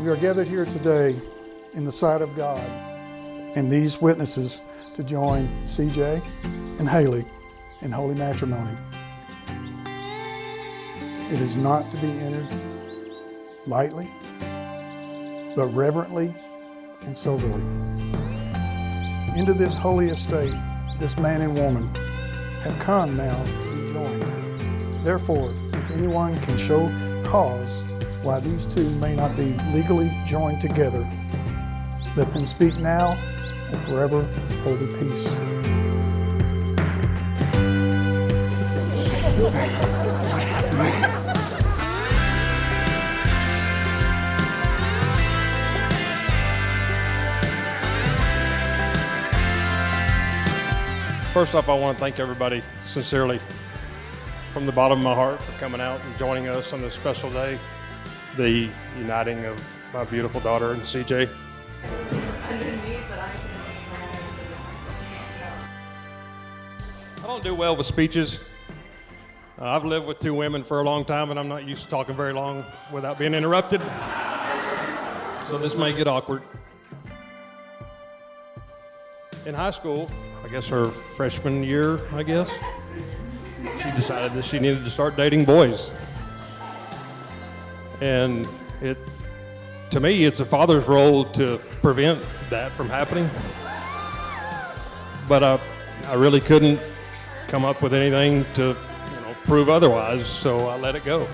We are gathered here today in the sight of God and these witnesses to join CJ and Hailey in holy matrimony. It is not to be entered lightly, but reverently and soberly. Into this holy estate, this man and woman have come now to be joined. Therefore, if anyone can show cause why these two may not be legally joined together, let them speak now or forever hold their peace. First off, I want to thank everybody sincerely from the bottom of my heart for coming out and joining us on this special day, the uniting of my beautiful daughter and CJ. I don't do well with speeches. I've lived with two women for a long time, and I'm not used to talking very long without being interrupted. So this may get awkward. In high school, I guess her freshman year, she decided that she needed to start dating boys. And to me, it's a father's role to prevent that from happening. But I really couldn't come up with anything to prove otherwise, so I let it go.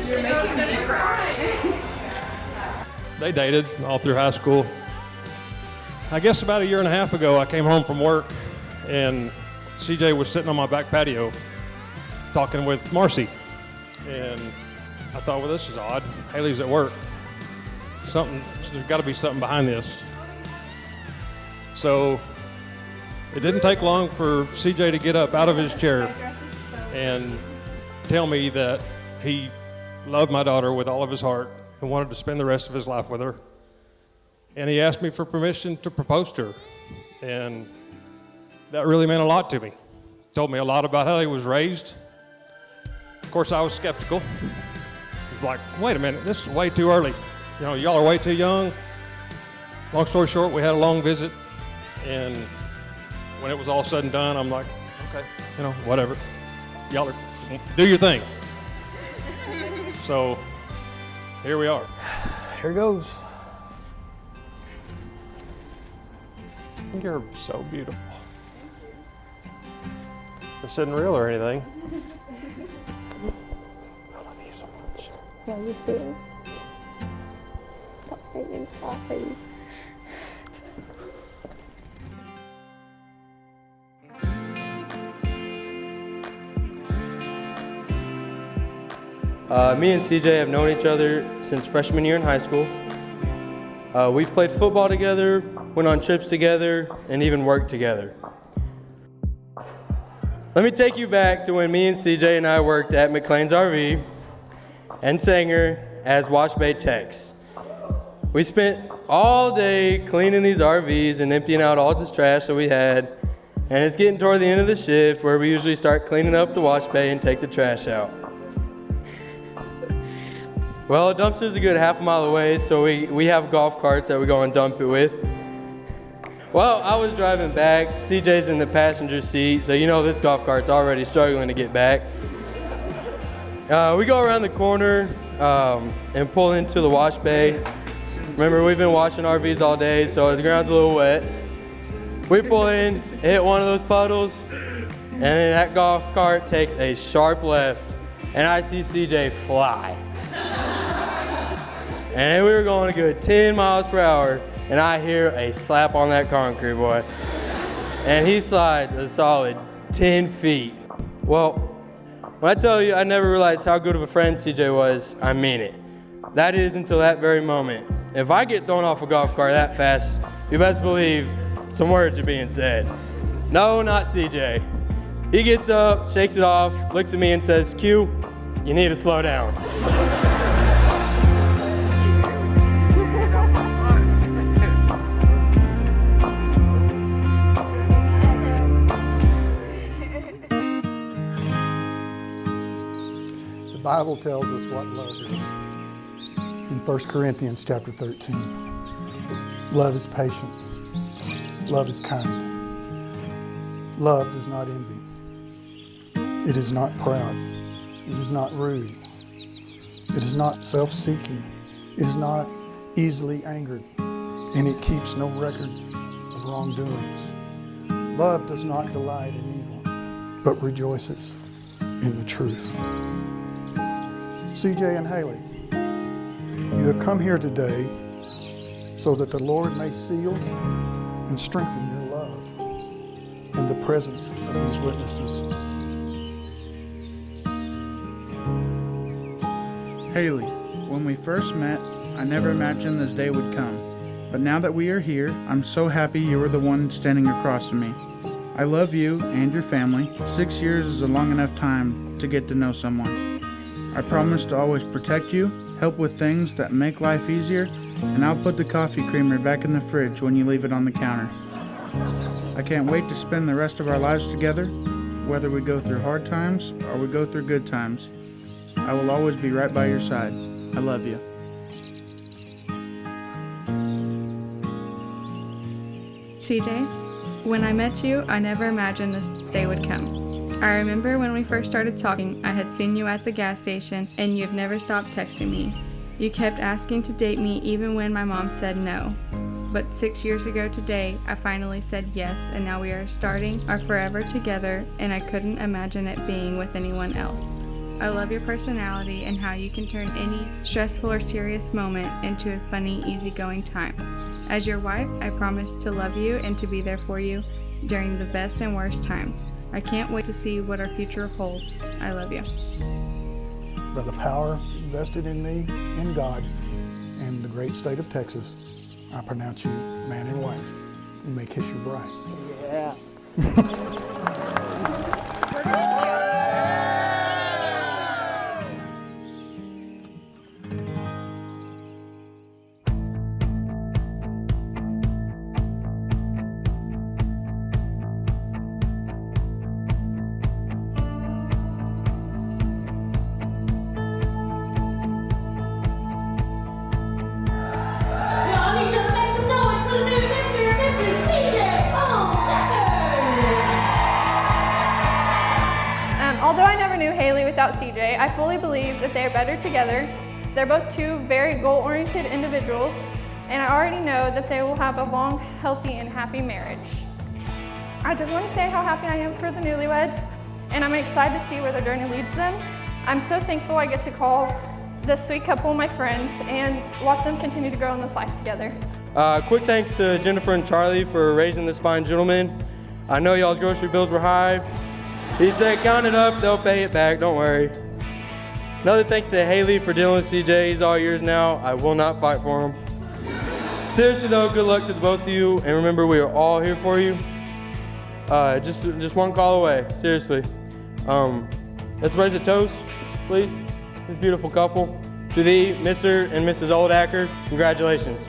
You're making me cry. They dated all through high school. I guess about a year and a half ago, I came home from work, and CJ was sitting on my back patio talking with Marcy. And I thought, well, this is odd. Hailey's at work. There's got to be something behind this. So it didn't take long for CJ to get up out of his chair and tell me that he loved my daughter with all of his heart and wanted to spend the rest of his life with her. And he asked me for permission to propose to her. And that really meant a lot to me. Told me a lot about how he was raised. Of course, I was skeptical. Like, wait a minute, this is way too early. Y'all are way too young. Long story short, we had a long visit. And when it was all said and done, I'm like, okay, whatever. Y'all do your thing. So here we are. Here goes. You're so beautiful. This isn't real or anything. I love you so much. Love you too. Stop making me cry. Me and CJ have known each other since freshman year in high school. We've played football together, went on trips together, and even worked together. Let me take you back to when me and CJ and I worked at McLean's RV and Sanger as wash bay techs. We spent all day cleaning these RVs and emptying out all this trash that we had, and it's getting toward the end of the shift where we usually start cleaning up the wash bay and take the trash out. Well, a dumpster's a good half a mile away, so we have golf carts that we go and dump it with. Well, I was driving back, CJ's in the passenger seat, so this golf cart's already struggling to get back. We go around the corner and pull into the wash bay. Remember, we've been washing RVs all day, so the ground's a little wet. We pull in, hit one of those puddles, and then that golf cart takes a sharp left, and I see CJ fly. And we were going a good 10 miles per hour, and I hear a slap on that concrete, boy. And he slides a solid 10 feet. Well, when I tell you I never realized how good of a friend CJ was, I mean it. That is until that very moment. If I get thrown off a golf cart that fast, you best believe some words are being said. No, not CJ. He gets up, shakes it off, looks at me and says, Q, you need to slow down. Bible tells us what love is. In 1 Corinthians chapter 13, love is patient. Love is kind. Love does not envy. It is not proud. It is not rude. It is not self-seeking. It is not easily angered. And it keeps no record of wrongdoings. Love does not delight in evil, but rejoices in the truth. CJ and Hailey, you have come here today so that the Lord may seal and strengthen your love in the presence of these witnesses. Hailey, when we first met, I never imagined this day would come. But now that we are here, I'm so happy you are the one standing across from me. I love you and your family. 6 years is a long enough time to get to know someone. I promise to always protect you, help with things that make life easier, and I'll put the coffee creamer back in the fridge when you leave it on the counter. I can't wait to spend the rest of our lives together, whether we go through hard times or we go through good times. I will always be right by your side. I love you. CJ, when I met you, I never imagined this day would come. I remember when we first started talking, I had seen you at the gas station, and you've never stopped texting me. You kept asking to date me even when my mom said no. But 6 years ago today, I finally said yes, and now we are starting our forever together, and I couldn't imagine it being with anyone else. I love your personality and how you can turn any stressful or serious moment into a funny, easygoing time. As your wife, I promise to love you and to be there for you during the best and worst times. I can't wait to see what our future holds. I love you. By the power invested in me, in God, and the great state of Texas, I pronounce you man and wife. You may kiss your bride. Yeah. Although I never knew Hailey without CJ, I fully believe that they are better together. They're both two very goal-oriented individuals, and I already know that they will have a long, healthy, and happy marriage. I just want to say how happy I am for the newlyweds, and I'm excited to see where their journey leads them. I'm so thankful I get to call this sweet couple my friends and watch them continue to grow in this life together. Quick thanks to Jennifer and Charlie for raising this fine gentleman. I know y'all's grocery bills were high. He said, count it up, they'll pay it back, don't worry. Another thanks to Hailey for dealing with CJ. He's all yours now. I will not fight for him. Seriously though, good luck to the both of you, and remember we are all here for you. Just one call away, seriously. Let's raise a toast, please. This beautiful couple. To thee, Mr. and Mrs. Oldacker, congratulations.